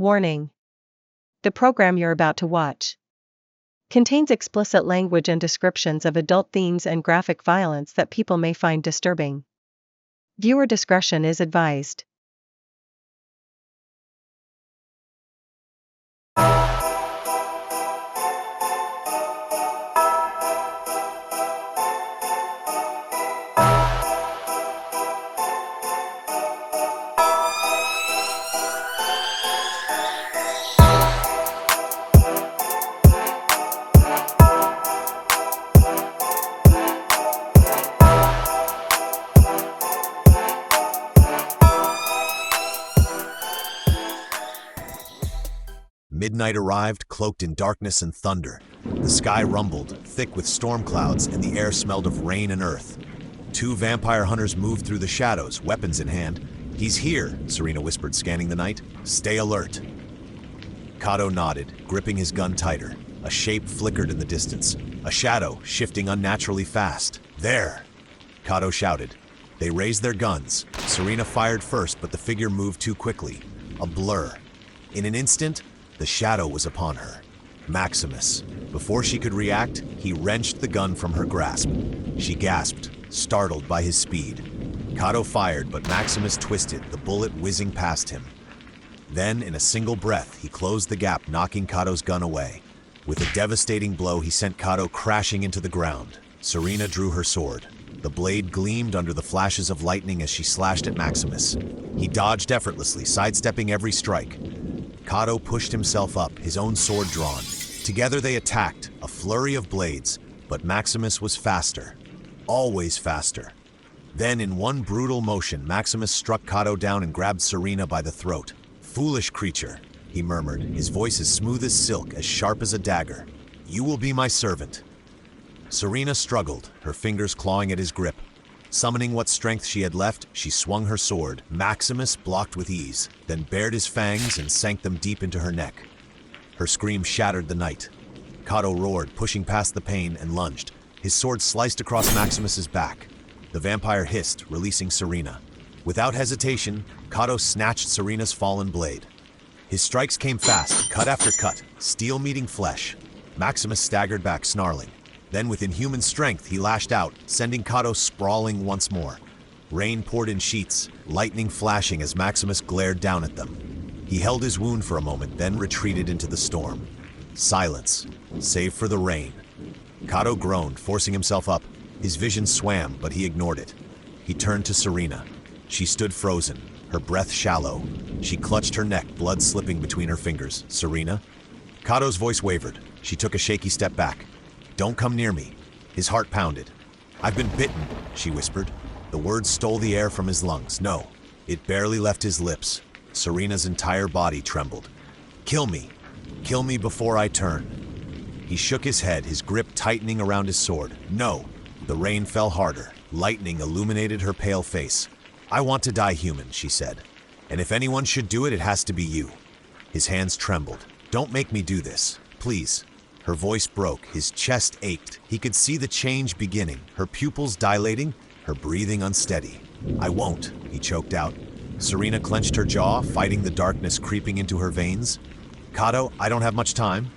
Warning. The program you're about to watch contains explicit language and descriptions of adult themes and graphic violence that people may find disturbing. Viewer discretion is advised. Midnight arrived, cloaked in darkness and thunder. The sky rumbled, thick with storm clouds, and the air smelled of rain and earth. Two vampire hunters moved through the shadows, weapons in hand. "He's here," Serena whispered, scanning the night. "Stay alert." Kado nodded, gripping his gun tighter. A shape flickered in the distance, a shadow shifting unnaturally fast. "There!" Kado shouted. They raised their guns. Serena fired first, but the figure moved too quickly. A blur. In an instant, the shadow was upon her. Maximus. Before she could react, he wrenched the gun from her grasp. She gasped, startled by his speed. Kado fired, but Maximus twisted, the bullet whizzing past him. Then, in a single breath, he closed the gap, knocking Kado's gun away. With a devastating blow, he sent Kado crashing into the ground. Serena drew her sword. The blade gleamed under the flashes of lightning as she slashed at Maximus. He dodged effortlessly, sidestepping every strike. Kado pushed himself up, his own sword drawn. Together they attacked, a flurry of blades, but Maximus was faster. Always faster. Then, in one brutal motion, Maximus struck Kado down and grabbed Serena by the throat. "Foolish creature," he murmured, his voice as smooth as silk, as sharp as a dagger. "You will be my servant." Serena struggled, her fingers clawing at his grip. Summoning what strength she had left, she swung her sword. Maximus blocked with ease, then bared his fangs and sank them deep into her neck. Her scream shattered the night. Kado roared, pushing past the pain, and lunged. His sword sliced across Maximus's back. The vampire hissed, releasing Serena. Without hesitation, Kado snatched Serena's fallen blade. His strikes came fast, cut after cut, steel meeting flesh. Maximus staggered back, snarling. Then, with inhuman strength, he lashed out, sending Kado sprawling once more. Rain poured in sheets, lightning flashing as Maximus glared down at them. He held his wound for a moment, then retreated into the storm. Silence, save for the rain. Kado groaned, forcing himself up. His vision swam, but he ignored it. He turned to Serena. She stood frozen, her breath shallow. She clutched her neck, blood slipping between her fingers. "Serena?" Kado's voice wavered. She took a shaky step back. "Don't come near me." His heart pounded. "I've been bitten," she whispered. The words stole the air from his lungs. No, it barely left his lips. Serena's entire body trembled. "Kill me. Kill me before I turn." He shook his head, his grip tightening around his sword. "No." The rain fell harder. Lightning illuminated her pale face. "I want to die human," she said. "And if anyone should do it, it has to be you." His hands trembled. "Don't make me do this. Please." Her voice broke, his chest ached. He could see the change beginning, her pupils dilating, her breathing unsteady. "I won't," he choked out. Serena clenched her jaw, fighting the darkness creeping into her veins. "Kado, I don't have much time."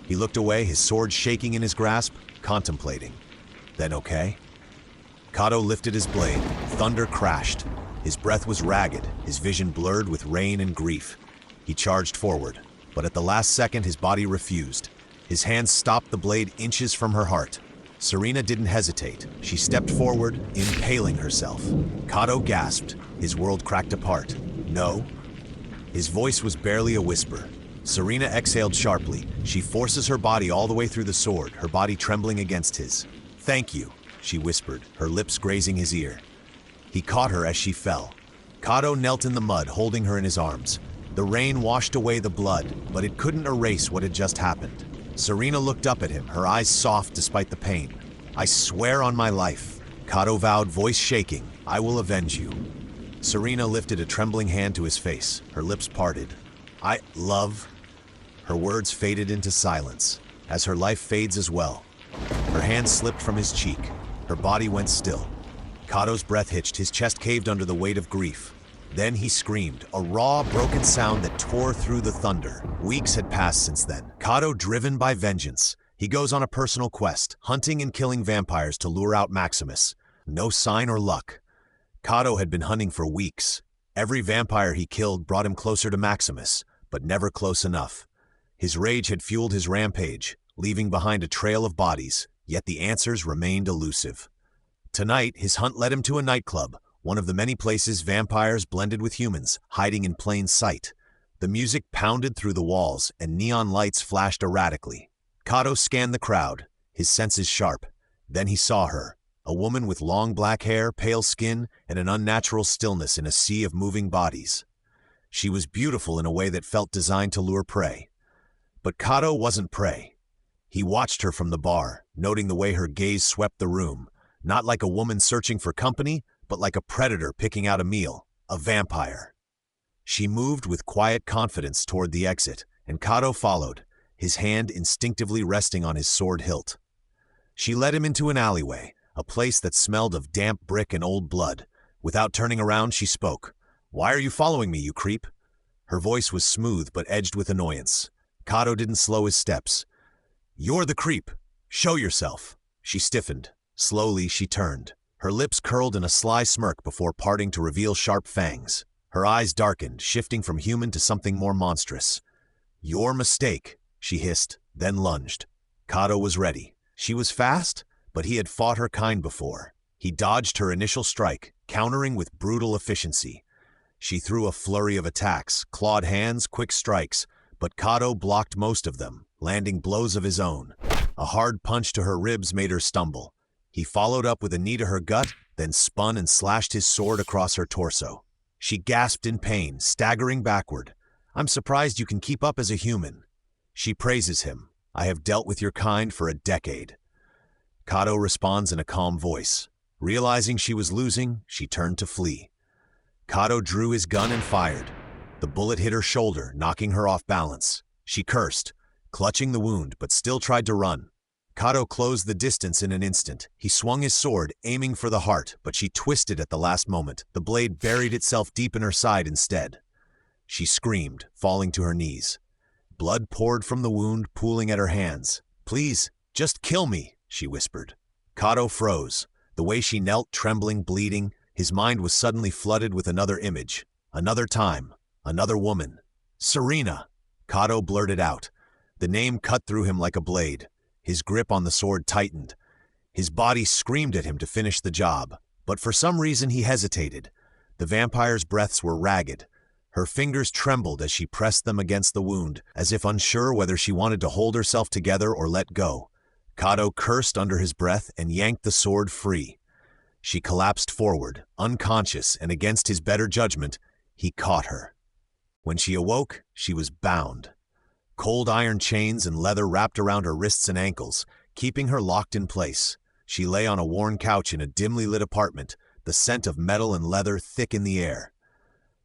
He looked away, his sword shaking in his grasp, contemplating. "Then okay?" Kado lifted his blade. Thunder crashed. His breath was ragged, his vision blurred with rain and grief. He charged forward, but at the last second his body refused. His hands stopped the blade inches from her heart. Serena didn't hesitate. She stepped forward, impaling herself. Kado gasped. His world cracked apart. "No?" His voice was barely a whisper. Serena exhaled sharply. She forces her body all the way through the sword, her body trembling against his. "Thank you," she whispered, her lips grazing his ear. He caught her as she fell. Kado knelt in the mud, holding her in his arms. The rain washed away the blood, but it couldn't erase what had just happened. Serena looked up at him, her eyes soft despite the pain. "I swear on my life," Kado vowed, voice shaking, "I will avenge you." Serena lifted a trembling hand to his face, her lips parted. "I love..." Her words faded into silence, as her life fades as well. Her hand slipped from his cheek. Her body went still. Kado's breath hitched, his chest caved under the weight of grief. Then he screamed, a raw, broken sound that tore through the thunder. Weeks had passed since then. Kado, driven by vengeance, he goes on a personal quest, hunting and killing vampires to lure out Maximus. No sign or luck. Kado had been hunting for weeks. Every vampire he killed brought him closer to Maximus, but never close enough. His rage had fueled his rampage, leaving behind a trail of bodies, yet the answers remained elusive. Tonight, his hunt led him to a nightclub, one of the many places vampires blended with humans, hiding in plain sight. The music pounded through the walls, and neon lights flashed erratically. Kado scanned the crowd, his senses sharp. Then he saw her, a woman with long black hair, pale skin, and an unnatural stillness in a sea of moving bodies. She was beautiful in a way that felt designed to lure prey. But Kado wasn't prey. He watched her from the bar, noting the way her gaze swept the room, not like a woman searching for company, but like a predator picking out a meal, a vampire. She moved with quiet confidence toward the exit, and Kado followed, his hand instinctively resting on his sword hilt. She led him into an alleyway, a place that smelled of damp brick and old blood. Without turning around, she spoke. "Why are you following me, you creep?" Her voice was smooth but edged with annoyance. Kado didn't slow his steps. "You're the creep. Show yourself." She stiffened. Slowly, she turned. Her lips curled in a sly smirk before parting to reveal sharp fangs. Her eyes darkened, shifting from human to something more monstrous. "Your mistake," she hissed, then lunged. Kado was ready. She was fast, but he had fought her kind before. He dodged her initial strike, countering with brutal efficiency. She threw a flurry of attacks, clawed hands, quick strikes, but Kado blocked most of them, landing blows of his own. A hard punch to her ribs made her stumble. He followed up with a knee to her gut, then spun and slashed his sword across her torso. She gasped in pain, staggering backward. "I'm surprised you can keep up as a human." She praises him. "I have dealt with your kind for a decade." Kado responds in a calm voice. Realizing she was losing, she turned to flee. Kado drew his gun and fired. The bullet hit her shoulder, knocking her off balance. She cursed, clutching the wound, but still tried to run. Kado closed the distance in an instant. He swung his sword, aiming for the heart, but she twisted at the last moment. The blade buried itself deep in her side instead. She screamed, falling to her knees. Blood poured from the wound, pooling at her hands. "Please, just kill me," she whispered. Kado froze. The way she knelt, trembling, bleeding, his mind was suddenly flooded with another image. Another time. Another woman. "Serena!" Kado blurted out. The name cut through him like a blade. His grip on the sword tightened. His body screamed at him to finish the job, but for some reason he hesitated. The vampire's breaths were ragged. Her fingers trembled as she pressed them against the wound, as if unsure whether she wanted to hold herself together or let go. Kado cursed under his breath and yanked the sword free. She collapsed forward, unconscious, and against his better judgment, he caught her. When she awoke, she was bound. Cold iron chains and leather wrapped around her wrists and ankles, keeping her locked in place. She lay on a worn couch in a dimly lit apartment, the scent of metal and leather thick in the air.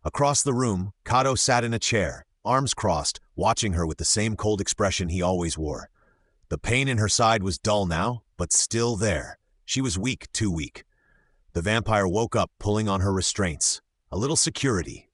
Across the room, Kado sat in a chair, arms crossed, watching her with the same cold expression he always wore. The pain in her side was dull now, but still there. She was weak, too weak. The vampire woke up, pulling on her restraints. "A little security,"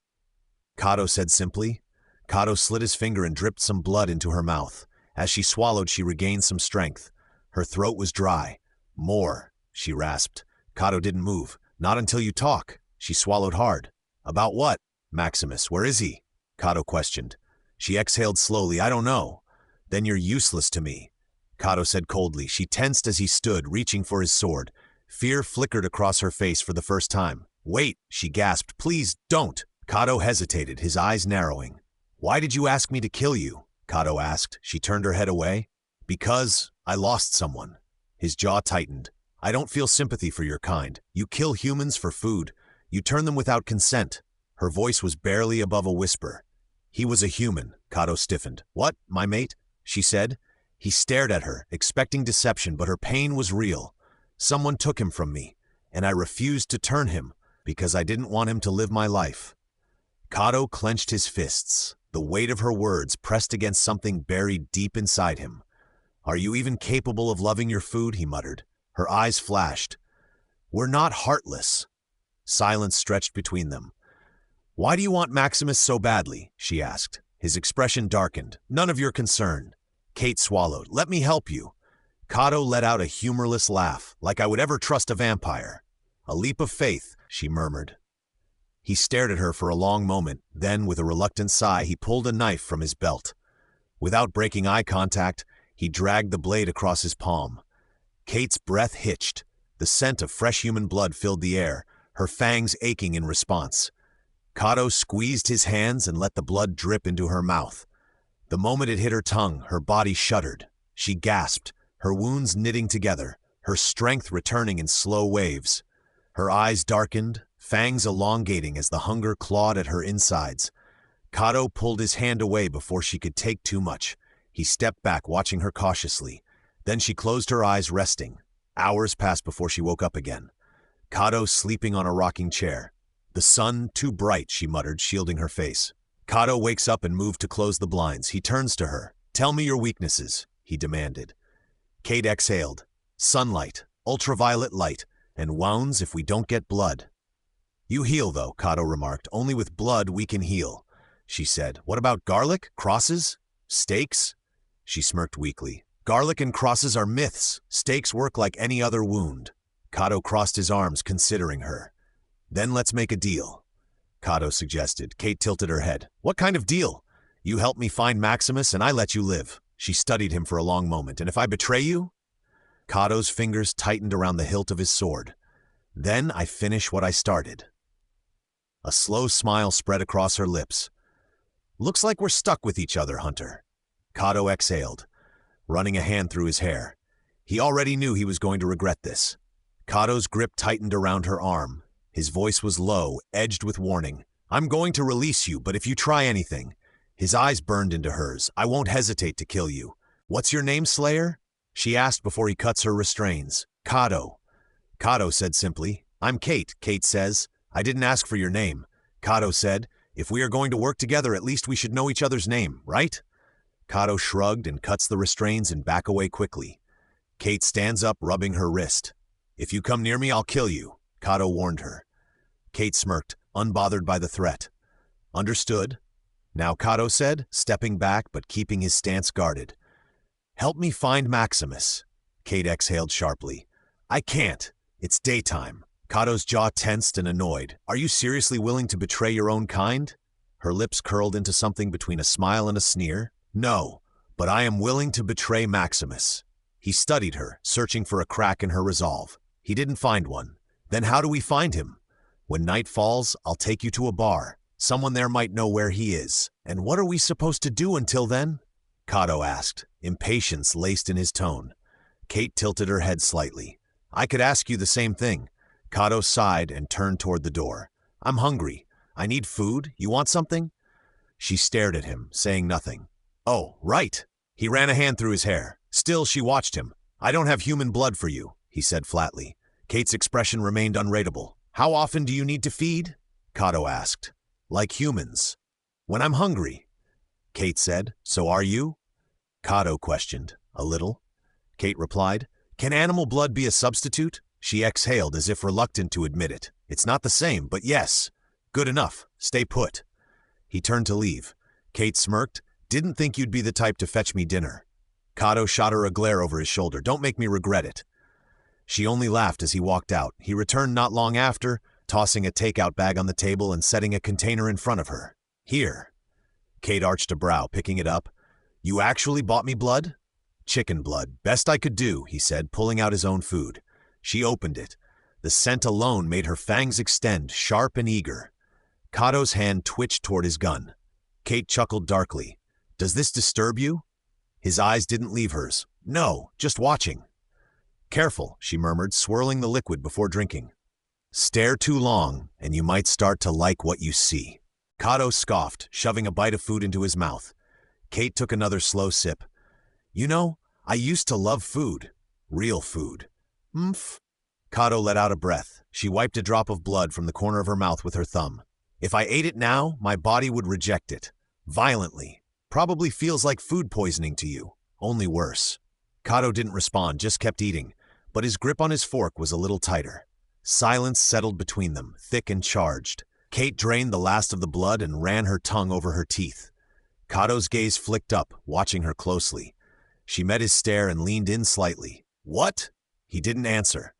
Kado said simply. Kado slid his finger and dripped some blood into her mouth. As she swallowed, she regained some strength. Her throat was dry. "More," she rasped. Kado didn't move. "Not until you talk." She swallowed hard. "About what?" "Maximus, where is he?" Kado questioned. She exhaled slowly. "I don't know." "Then you're useless to me," Kado said coldly. She tensed as he stood, reaching for his sword. Fear flickered across her face for the first time. "Wait," she gasped. "Please, don't." Kado hesitated, his eyes narrowing. "Why did you ask me to kill you?" Kado asked. She turned her head away. "Because I lost someone." His jaw tightened. "I don't feel sympathy for your kind. You kill humans for food. You turn them without consent." Her voice was barely above a whisper. "He was a human." Kado stiffened. "What, my mate?" she said. He stared at her, expecting deception, but her pain was real. "Someone took him from me, and I refused to turn him because I didn't want him to live my life." Kado clenched his fists. The weight of her words pressed against something buried deep inside him. "Are you even capable of loving your food?" he muttered. Her eyes flashed. "We're not heartless." Silence stretched between them. Why do you want Maximus so badly? She asked. His expression darkened. None of your concern. Kate swallowed. Let me help you. Kado let out a humorless laugh, like I would ever trust a vampire. A leap of faith, she murmured. He stared at her for a long moment, then with a reluctant sigh he pulled a knife from his belt. Without breaking eye contact, he dragged the blade across his palm. Kate's breath hitched. The scent of fresh human blood filled the air, her fangs aching in response. Kado squeezed his hands and let the blood drip into her mouth. The moment it hit her tongue, her body shuddered. She gasped, her wounds knitting together, her strength returning in slow waves. Her eyes darkened, fangs elongating as the hunger clawed at her insides. Kado pulled his hand away before she could take too much. He stepped back, watching her cautiously. Then she closed her eyes, resting. Hours passed before she woke up again. Kado sleeping on a rocking chair. The sun, too bright, she muttered, shielding her face. Kado wakes up and moved to close the blinds. He turns to her. Tell me your weaknesses, he demanded. Kate exhaled. Sunlight, ultraviolet light, and wounds if we don't get blood. You heal, though, Kado remarked. Only with blood we can heal, she said. What about garlic? Crosses? Stakes? She smirked weakly. Garlic and crosses are myths. Stakes work like any other wound. Kado crossed his arms, considering her. Then let's make a deal, Kado suggested. Kate tilted her head. What kind of deal? You help me find Maximus and I let you live. She studied him for a long moment. And if I betray you? Kado's fingers tightened around the hilt of his sword. Then I finish what I started. A slow smile spread across her lips. Looks like we're stuck with each other, Hunter. Kado exhaled, running a hand through his hair. He already knew he was going to regret this. Kado's grip tightened around her arm. His voice was low, edged with warning. I'm going to release you, but if you try anything. His eyes burned into hers. I won't hesitate to kill you. What's your name, Slayer? She asked before he cuts her restraints. Kado. Kado said simply. I'm Kate, Kate says. I didn't ask for your name. Kado said, if we are going to work together, at least we should know each other's name, right? Kado shrugged and cuts the restraints and back away quickly. Kate stands up, rubbing her wrist. If you come near me, I'll kill you, Kado warned her. Kate smirked, unbothered by the threat. Understood. Now, Kado said, stepping back but keeping his stance guarded. Help me find Maximus. Kate exhaled sharply. I can't. It's daytime. Kado's jaw tensed and annoyed. Are you seriously willing to betray your own kind? Her lips curled into something between a smile and a sneer. No, but I am willing to betray Maximus. He studied her, searching for a crack in her resolve. He didn't find one. Then how do we find him? When night falls, I'll take you to a bar. Someone there might know where he is. And what are we supposed to do until then? Kado asked, impatience laced in his tone. Kate tilted her head slightly. I could ask you the same thing. Kado sighed and turned toward the door. I'm hungry. I need food. You want something? She stared at him, saying nothing. Oh, right. He ran a hand through his hair. Still, she watched him. I don't have human blood for you, he said flatly. Kate's expression remained unreadable. How often do you need to feed? Kado asked. Like humans. When I'm hungry. Kate said. So are you? Kado questioned. A little. Kate replied. Can animal blood be a substitute? She exhaled as if reluctant to admit it. It's not the same, but yes. Good enough. Stay put. He turned to leave. Kate smirked. Didn't think you'd be the type to fetch me dinner. Kado shot her a glare over his shoulder. Don't make me regret it. She only laughed as he walked out. He returned not long after, tossing a takeout bag on the table and setting a container in front of her. Here. Kate arched a brow, picking it up. You actually bought me blood? Chicken blood. Best I could do, he said, pulling out his own food. She opened it. The scent alone made her fangs extend, sharp and eager. Kado's hand twitched toward his gun. Kate chuckled darkly. Does this disturb you? His eyes didn't leave hers. No, just watching. Careful, she murmured, swirling the liquid before drinking. Stare too long, and you might start to like what you see. Kado scoffed, shoving a bite of food into his mouth. Kate took another slow sip. You know, I used to love food. Real food. Mph. Kado let out a breath. She wiped a drop of blood from the corner of her mouth with her thumb. If I ate it now, my body would reject it. Violently. Probably feels like food poisoning to you. Only worse. Kado didn't respond, just kept eating, but his grip on his fork was a little tighter. Silence settled between them, thick and charged. Kate drained the last of the blood and ran her tongue over her teeth. Kado's gaze flicked up, watching her closely. She met his stare and leaned in slightly. What? He didn't answer,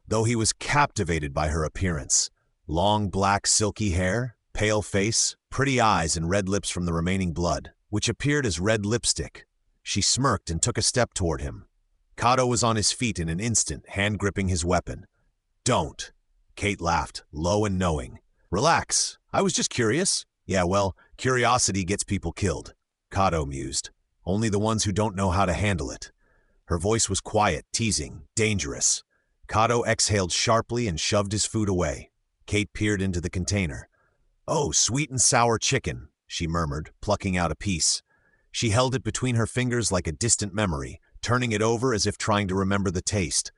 though he was captivated by her appearance. Long black silky hair, pale face, pretty eyes and red lips from the remaining blood, which appeared as red lipstick. She smirked and took a step toward him. Kado was on his feet in an instant, hand gripping his weapon. Don't. Kate laughed, low and knowing. Relax, I was just curious. Yeah, well, curiosity gets people killed. Kado mused. Only the ones who don't know how to handle it. Her voice was quiet, teasing, dangerous. Kado exhaled sharply and shoved his food away. Kate peered into the container. Oh, sweet and sour chicken, she murmured, plucking out a piece. She held it between her fingers like a distant memory, turning it over as if trying to remember the taste.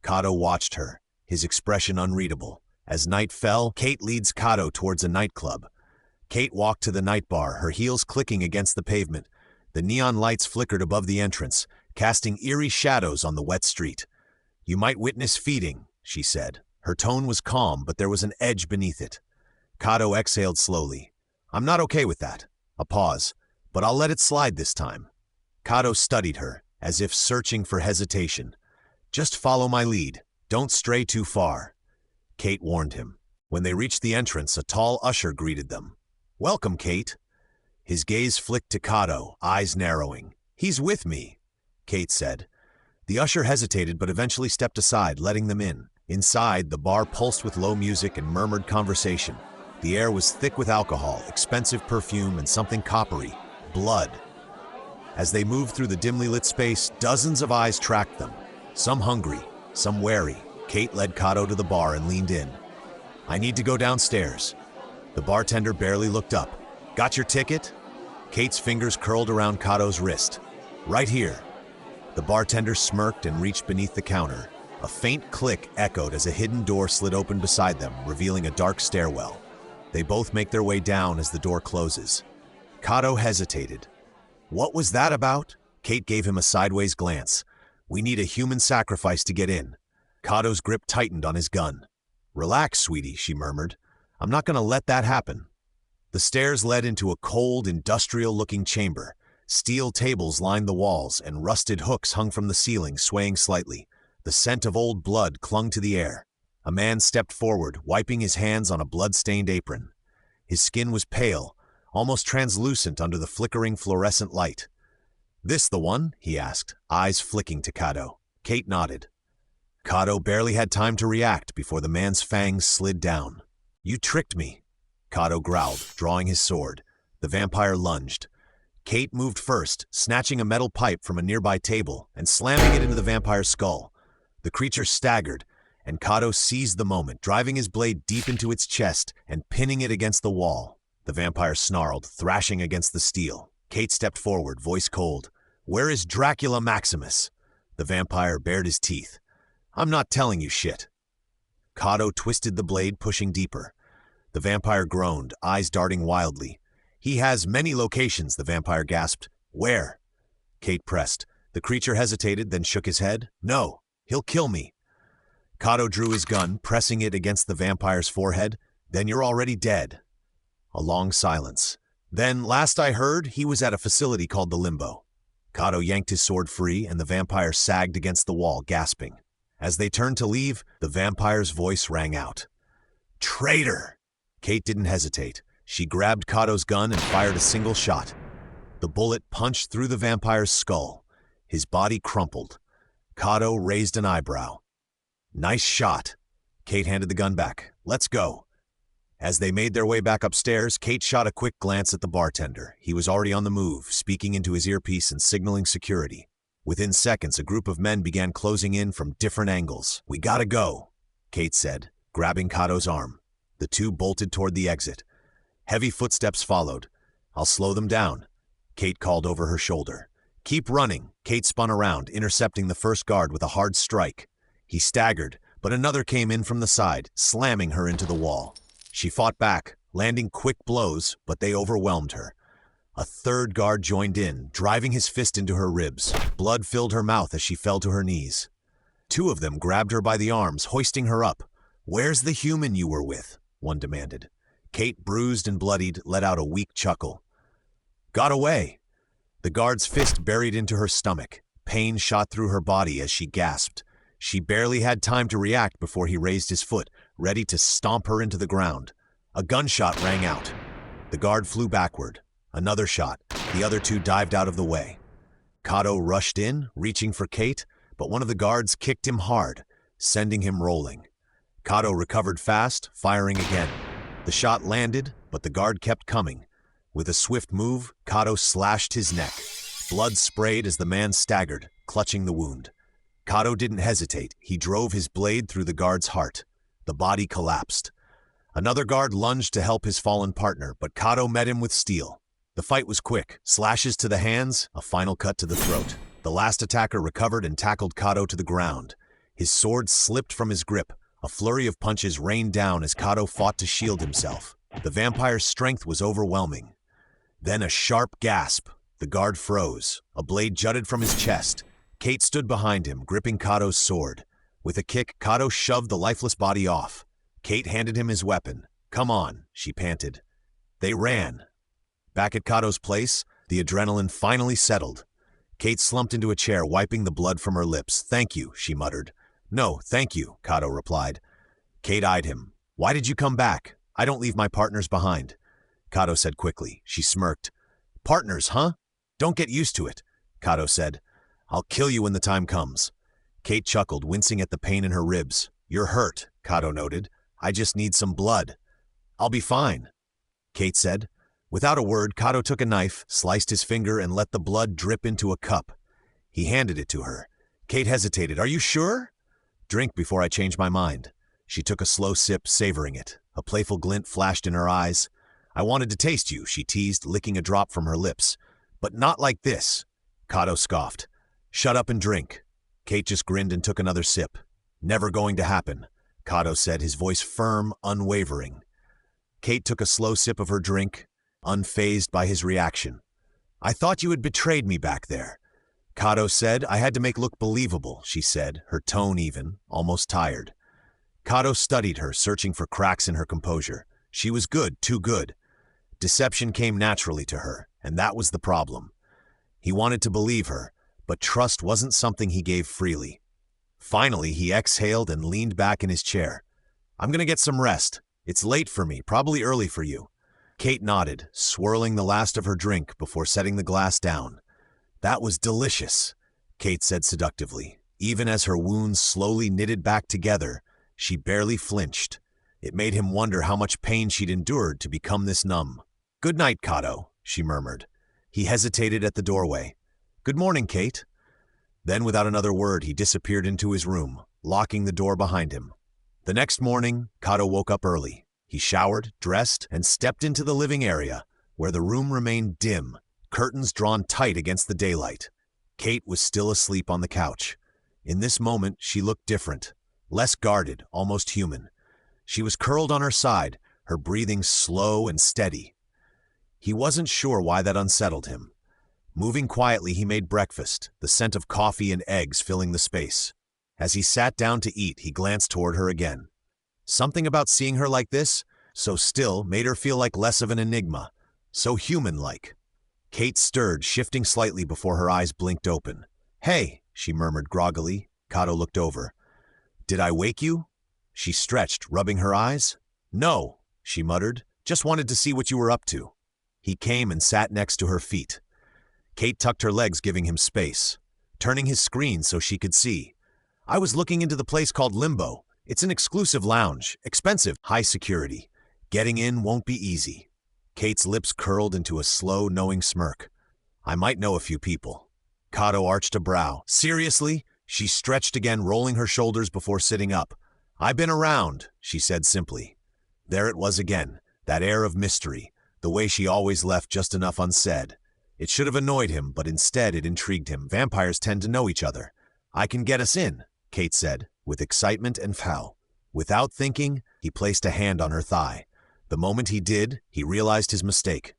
Kado watched her, his expression unreadable. As night fell, Kate leads Kado towards a nightclub. Kate walked to the night bar, her heels clicking against the pavement. The neon lights flickered above the entrance, casting eerie shadows on the wet street. You might witness feeding, she said. Her tone was calm, but there was an edge beneath it. Kado exhaled slowly. I'm not okay with that. A pause. But I'll let it slide this time. Kado studied her, as if searching for hesitation. Just follow my lead. Don't stray too far. Kate warned him. When they reached the entrance, a tall usher greeted them. Welcome, Kate. His gaze flicked to Kado, eyes narrowing. He's with me, Kate said. The usher hesitated but eventually stepped aside, letting them in. Inside, the bar pulsed with low music and murmured conversation. The air was thick with alcohol, expensive perfume, and something coppery. Blood. As they moved through the dimly lit space, dozens of eyes tracked them. Some hungry, some wary. Kate led Kado to the bar and leaned in. I need to go downstairs. The bartender barely looked up. Got your ticket? Kate's fingers curled around Kado's wrist. Right here. The bartender smirked and reached beneath the counter. A faint click echoed as a hidden door slid open beside them, revealing a dark stairwell. They both make their way down as the door closes. Kado hesitated. What was that about? Kate gave him a sideways glance. We need a human sacrifice to get in. Kado's grip tightened on his gun. Relax, sweetie, she murmured. I'm not going to let that happen. The stairs led into a cold, industrial-looking chamber. Steel tables lined the walls, and rusted hooks hung from the ceiling, swaying slightly. The scent of old blood clung to the air. A man stepped forward, wiping his hands on a blood-stained apron. His skin was pale, almost translucent under the flickering fluorescent light. This the one? He asked, eyes flicking to Kado. Kate nodded. Kado barely had time to react before the man's fangs slid down. You tricked me, Kado growled, drawing his sword. The vampire lunged. Kate moved first, snatching a metal pipe from a nearby table and slamming it into the vampire's skull. The creature staggered, and Kado seized the moment, driving his blade deep into its chest and pinning it against the wall. The vampire snarled, thrashing against the steel. Kate stepped forward, voice cold. Where is Dracula Maximus? The vampire bared his teeth. I'm not telling you shit. Kado twisted the blade, pushing deeper. The vampire groaned, eyes darting wildly. He has many locations, the vampire gasped. Where? Kate pressed. The creature hesitated, then shook his head. No, he'll kill me. Kado drew his gun, pressing it against the vampire's forehead. Then you're already dead. A long silence. Then, last I heard, he was at a facility called the Limbo. Kado yanked his sword free, and the vampire sagged against the wall, gasping. As they turned to leave, the vampire's voice rang out. Traitor! Kate didn't hesitate. She grabbed Kado's gun and fired a single shot. The bullet punched through the vampire's skull. His body crumpled. Kado raised an eyebrow. Nice shot. Kate handed the gun back. Let's go. As they made their way back upstairs, Kate shot a quick glance at the bartender. He was already on the move, speaking into his earpiece and signaling security. Within seconds, a group of men began closing in from different angles. We gotta go, Kate said, grabbing Kado's arm. The two bolted toward the exit. Heavy footsteps followed. I'll slow them down, Kate called over her shoulder. Keep running. Kate spun around, intercepting the first guard with a hard strike. He staggered, but another came in from the side, slamming her into the wall. She fought back, landing quick blows, but they overwhelmed her. A third guard joined in, driving his fist into her ribs. Blood filled her mouth as she fell to her knees. Two of them grabbed her by the arms, hoisting her up. Where's the human you were with? One demanded. Kate, bruised and bloodied, let out a weak chuckle. Got away. The guard's fist buried into her stomach. Pain shot through her body as she gasped. She barely had time to react before he raised his foot, ready to stomp her into the ground. A gunshot rang out. The guard flew backward. Another shot. The other two dived out of the way. Kado rushed in, reaching for Kate, but one of the guards kicked him hard, sending him rolling. Kado recovered fast, firing again. The shot landed, but the guard kept coming. With a swift move, Kado slashed his neck. Blood sprayed as the man staggered, clutching the wound. Kado didn't hesitate. He drove his blade through the guard's heart. The body collapsed. Another guard lunged to help his fallen partner, but Kado met him with steel. The fight was quick. Slashes to the hands, a final cut to the throat. The last attacker recovered and tackled Kado to the ground. His sword slipped from his grip. A flurry of punches rained down as Kado fought to shield himself. The vampire's strength was overwhelming. Then a sharp gasp. The guard froze. A blade jutted from his chest. Kate stood behind him, gripping Kado's sword. With a kick, Kado shoved the lifeless body off. Kate handed him his weapon. "Come on," she panted. They ran. Back at Kado's place, the adrenaline finally settled. Kate slumped into a chair, wiping the blood from her lips. "Thank you," she muttered. "No, thank you," Kado replied. Kate eyed him. "Why did you come back? I don't leave my partners behind." Kado said quickly. She smirked. "Partners, huh? Don't get used to it," Kado said. "I'll kill you when the time comes." Kate chuckled, wincing at the pain in her ribs. "You're hurt," Kado noted. "I just need some blood." "I'll be fine," Kate said. Without a word, Kado took a knife, sliced his finger, and let the blood drip into a cup. He handed it to her. Kate hesitated. "Are you sure?" "Drink before I change my mind." She took a slow sip, savoring it. A playful glint flashed in her eyes. "I wanted to taste you," she teased, licking a drop from her lips. "But not like this." Kado scoffed. "Shut up and drink." Kate just grinned and took another sip. "Never going to happen," Kado said, his voice firm, unwavering. Kate took a slow sip of her drink, unfazed by his reaction. "I thought you had betrayed me back there." Kado said. "I had to make look believable," she said, her tone even, almost tired. Kado studied her, searching for cracks in her composure. She was good, too good. Deception came naturally to her, and that was the problem. He wanted to believe her, but trust wasn't something he gave freely. Finally, he exhaled and leaned back in his chair. "I'm gonna get some rest. It's late for me, probably early for you." Kate nodded, swirling the last of her drink before setting the glass down. "That was delicious," Kate said seductively. Even as her wounds slowly knitted back together, she barely flinched. It made him wonder how much pain she'd endured to become this numb. "Good night, Kado," she murmured. He hesitated at the doorway. "Good morning, Kate." Then, without another word, he disappeared into his room, locking the door behind him. The next morning, Kado woke up early. He showered, dressed, and stepped into the living area, where the room remained dim, curtains drawn tight against the daylight. Kate was still asleep on the couch. In this moment, she looked different, less guarded, almost human. She was curled on her side, her breathing slow and steady. He wasn't sure why that unsettled him. Moving quietly, he made breakfast, the scent of coffee and eggs filling the space. As he sat down to eat, he glanced toward her again. Something about seeing her like this, so still, made her feel like less of an enigma, so human-like. Kate stirred, shifting slightly before her eyes blinked open. "Hey," she murmured groggily. Kado looked over. "Did I wake you?" She stretched, rubbing her eyes. "No," she muttered. "Just wanted to see what you were up to." He came and sat next to her feet. Kate tucked her legs, giving him space, turning his screen so she could see. "I was looking into the place called Limbo. It's an exclusive lounge, expensive, high security. Getting in won't be easy." Kate's lips curled into a slow, knowing smirk. "I might know a few people." Kado arched a brow. "Seriously?" She stretched again, rolling her shoulders before sitting up. "I've been around," she said simply. There it was again, that air of mystery, the way she always left just enough unsaid. It should have annoyed him, but instead it intrigued him. Vampires tend to know each other. "I can get us in," Kate said, with excitement and vow. Without thinking, he placed a hand on her thigh. The moment he did, he realized his mistake.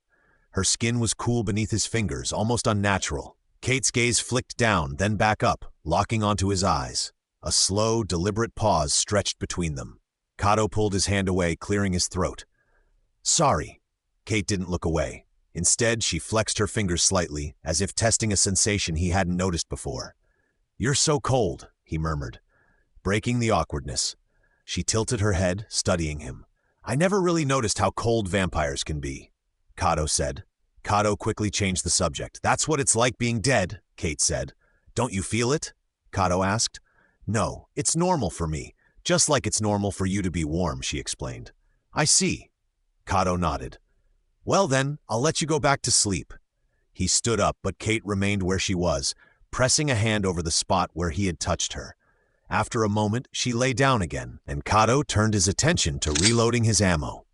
Her skin was cool beneath his fingers, almost unnatural. Kate's gaze flicked down, then back up, locking onto his eyes. A slow, deliberate pause stretched between them. Kado pulled his hand away, clearing his throat. Sorry. Kate didn't look away. Instead, she flexed her fingers slightly, as if testing a sensation he hadn't noticed before. You're so cold, he murmured, breaking the awkwardness. She tilted her head, studying him. I never really noticed how cold vampires can be, Kado said. Kado quickly changed the subject. That's what it's like being dead, Kate said. Don't you feel it? Kado asked. No, it's normal for me, just like it's normal for you to be warm, she explained. I see. Kado nodded. Well then, I'll let you go back to sleep. He stood up, but Kate remained where she was, pressing a hand over the spot where he had touched her. After a moment, she lay down again, and Kado turned his attention to reloading his ammo.